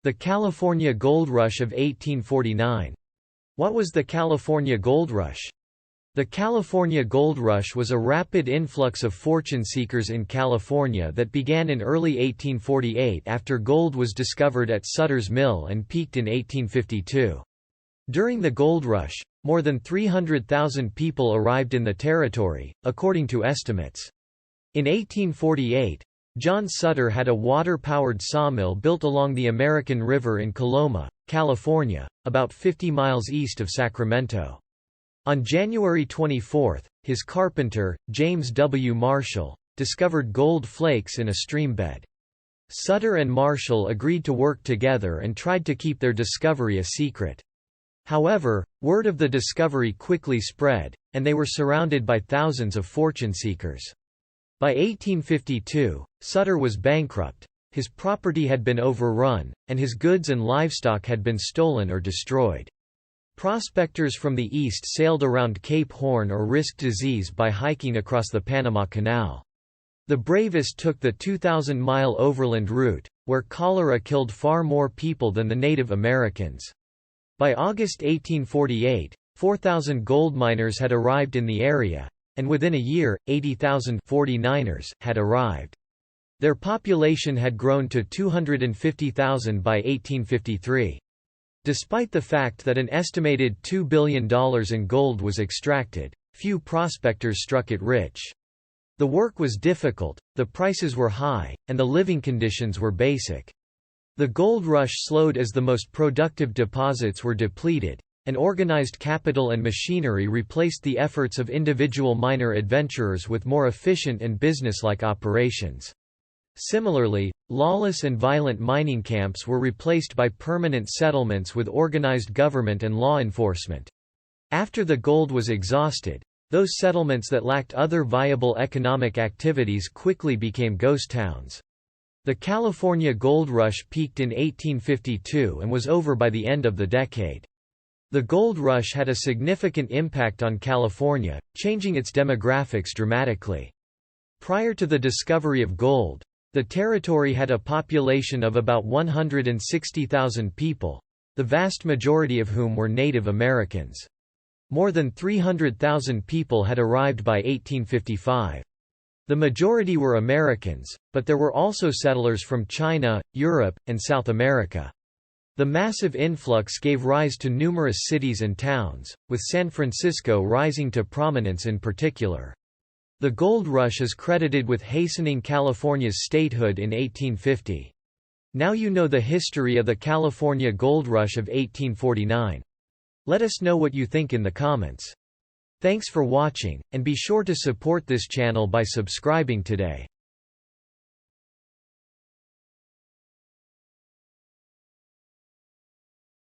The California Gold Rush of 1849. What was the California Gold Rush? The California Gold Rush was a rapid influx of fortune seekers in California that began in early 1848 after gold was discovered at Sutter's Mill and peaked in 1852. During the gold rush, more than 300,000 people arrived in the territory, according to estimates. In 1848, John Sutter had a water-powered sawmill built along the American River in Coloma, California, about 50 miles east of Sacramento. On January 24, his carpenter, James W. Marshall, discovered gold flakes in a streambed. Sutter and Marshall agreed to work together and tried to keep their discovery a secret. However, word of the discovery quickly spread, and they were surrounded by thousands of fortune seekers. By 1852, Sutter was bankrupt, his property had been overrun, and his goods and livestock had been stolen or destroyed. Prospectors from the east sailed around Cape Horn or risked disease by hiking across the Panama Canal. The bravest took the 2,000-mile overland route, where cholera killed far more people than the Native Americans. By August 1848, 4,000 gold miners had arrived in the area, and within a year, 80,000 49ers had arrived. Their population had grown to 250,000 by 1853. Despite the fact that an estimated $2 billion in gold was extracted, few prospectors struck it rich. The work was difficult, the prices were high, and the living conditions were basic. The gold rush slowed as the most productive deposits were depleted, and organized capital and machinery replaced the efforts of individual miner adventurers with more efficient and businesslike operations. Similarly, lawless and violent mining camps were replaced by permanent settlements with organized government and law enforcement. After the gold was exhausted, those settlements that lacked other viable economic activities quickly became ghost towns. The California Gold Rush peaked in 1852 and was over by the end of the decade. The gold rush had a significant impact on California, changing its demographics dramatically. Prior to the discovery of gold, the territory had a population of about 160,000 people, the vast majority of whom were Native Americans. More than 300,000 people had arrived by 1855. The majority were Americans, but there were also settlers from China, Europe, and South America. The massive influx gave rise to numerous cities and towns, with San Francisco rising to prominence in particular. The gold rush is credited with hastening California's statehood in 1850. Now you know the history of the California Gold Rush of 1849. Let us know what you think in the comments. Thanks for watching, and be sure to support this channel by subscribing today.